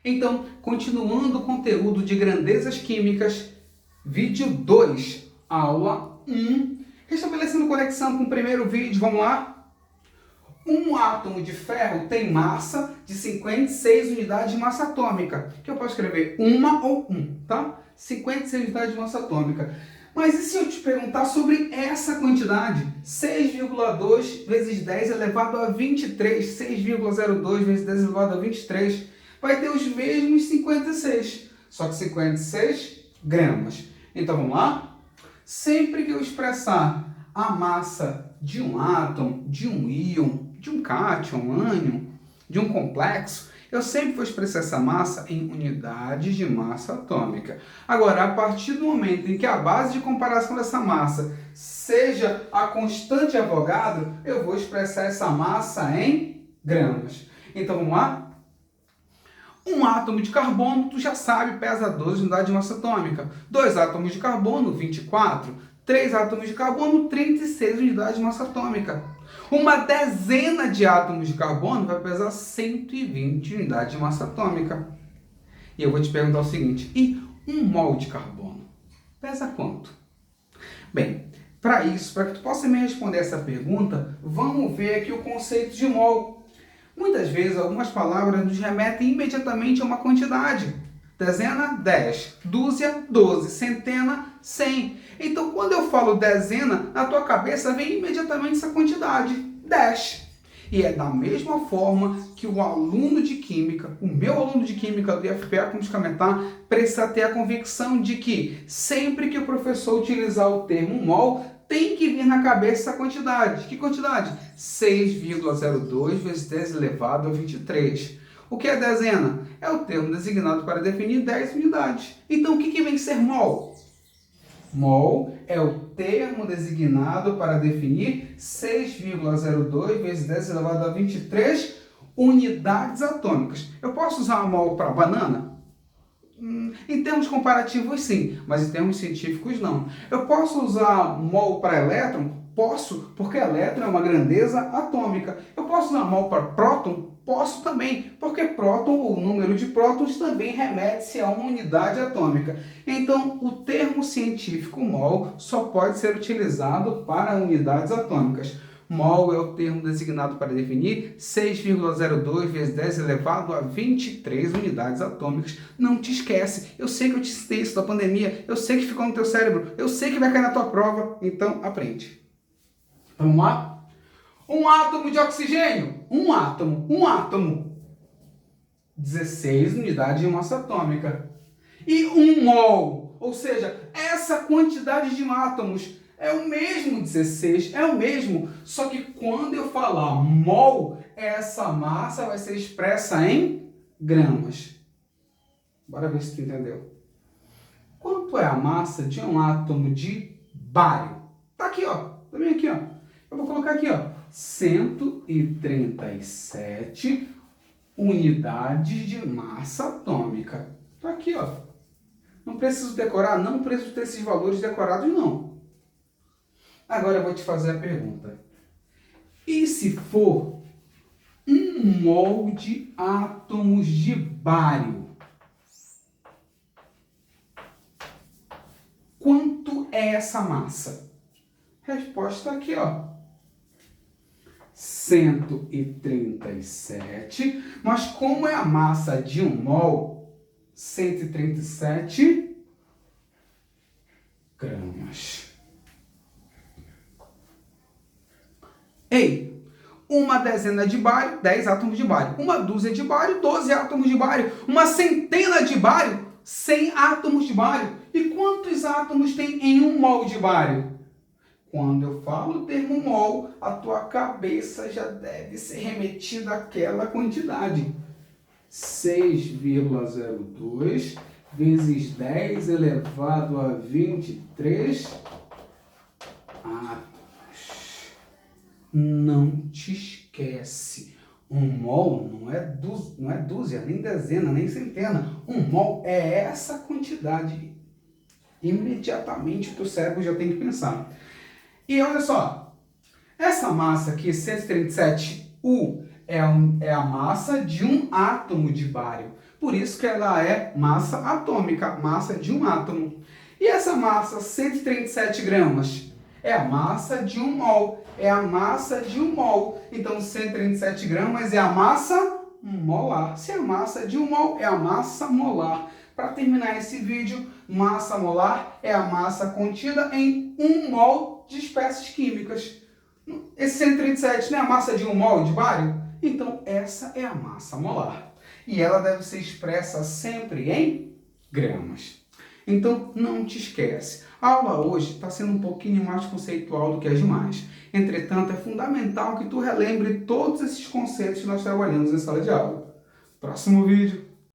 Então, continuando o conteúdo de grandezas químicas, vídeo 2, aula 1, restabelecendo conexão com o primeiro vídeo, vamos lá? Um átomo de ferro tem massa de 56 unidades de massa atômica, que eu posso escrever uma ou tá? 56 unidades de massa atômica. Mas e se eu te perguntar sobre essa quantidade? 6,2 vezes 10 elevado a 23, 6,02 vezes 10 elevado a 23, vai ter os mesmos 56, só que 56 gramas. Então vamos lá? Sempre que eu expressar a massa de um átomo, de um íon, de um cátion, um ânion, de um complexo, eu sempre vou expressar essa massa em unidades de massa atômica. Agora, a partir do momento em que a base de comparação dessa massa seja a constante Avogadro, eu vou expressar essa massa em gramas. Então vamos lá? Um átomo de carbono, tu já sabe, pesa 12 unidades de massa atômica. 2 átomos de carbono, 24. 3 átomos de carbono, 36 unidades de massa atômica. Uma dezena de átomos de carbono vai pesar 120 unidades de massa atômica. E eu vou te perguntar o seguinte, e 1 mol de carbono pesa quanto? Bem, para isso, para que tu possa me responder essa pergunta, vamos ver aqui o conceito de mol. Muitas vezes, algumas palavras nos remetem imediatamente a uma quantidade. Dezena, 10. Dúzia, 12. Centena, 100. Então, quando eu falo dezena, na tua cabeça vem imediatamente essa quantidade, 10. E é da mesma forma que o aluno de Química, o meu aluno de Química do IFPE com Escamentar, precisa ter a convicção de que sempre que o professor utilizar o termo mol, tem que vir na cabeça essa quantidade. Que quantidade? 6,02 vezes 10 elevado a 23. O que é dezena? É o termo designado para definir 10 unidades. Então, o que vem ser mol? Mol é o termo designado para definir 6,02 vezes 10 elevado a 23 unidades atômicas. Eu posso usar a mol para banana? Em termos comparativos, sim, mas em termos científicos, não. Eu posso usar mol para elétron? Posso, porque elétron é uma grandeza atômica. Eu posso usar mol para próton? Posso também, porque próton, ou número de prótons, também remete-se a uma unidade atômica. Então, o termo científico mol só pode ser utilizado para unidades atômicas. Mol é o termo designado para definir 6,02 vezes 10 elevado a 23 unidades atômicas. Não te esquece, eu sei que eu te citei isso da pandemia, eu sei que ficou no teu cérebro, eu sei que vai cair na tua prova, então aprende. Vamos lá? Um átomo de oxigênio, um átomo, 16 unidades de massa atômica. E 1 mol, ou seja, essa quantidade de átomos é o mesmo 16, é o mesmo, só que quando eu falar mol, essa massa vai ser expressa em gramas. Bora ver se tu entendeu. Quanto é a massa de um átomo de bário? Tá aqui, ó. Tá bem aqui, ó. Eu vou colocar aqui, ó. 137 unidades de massa atômica. Tá aqui, ó. Não preciso decorar? Não preciso ter esses valores decorados, não. Agora eu vou te fazer a pergunta. E se for 1 mol de átomos de bário? Quanto é essa massa? Resposta aqui, ó. 137. Mas como é a massa de 1 mol? 137 gramas. Ei, uma dezena de bário, 10 átomos de bário. Uma dúzia de bário, 12 átomos de bário. Uma centena de bário, 100 átomos de bário. E quantos átomos tem em 1 mol de bário? Quando eu falo o termo mol, a tua cabeça já deve ser remetida àquela quantidade. 6,02 vezes 10 elevado a 23 átomos. Não te esquece, 1 mol não é dúzia, nem dezena, nem centena. 1 mol é essa quantidade. Imediatamente o teu cérebro já tem que pensar. E olha só, essa massa aqui, 137U, é a massa de um átomo de bário. Por isso que ela é massa atômica, massa de um átomo. E essa massa, 137 gramas, é a massa de um mol. É a massa de um mol. Então, 137 gramas é a massa molar. Se é a massa de um mol, é a massa molar. Para terminar esse vídeo, massa molar é a massa contida em 1 mol de espécies químicas. Esse 137 não é a massa de 1 mol de bário? Então, essa é a massa molar. E ela deve ser expressa sempre em gramas. Então, não te esquece. A aula hoje está sendo um pouquinho mais conceitual do que as demais. Entretanto, é fundamental que tu relembre todos esses conceitos que nós trabalhamos em sala de aula. Próximo vídeo.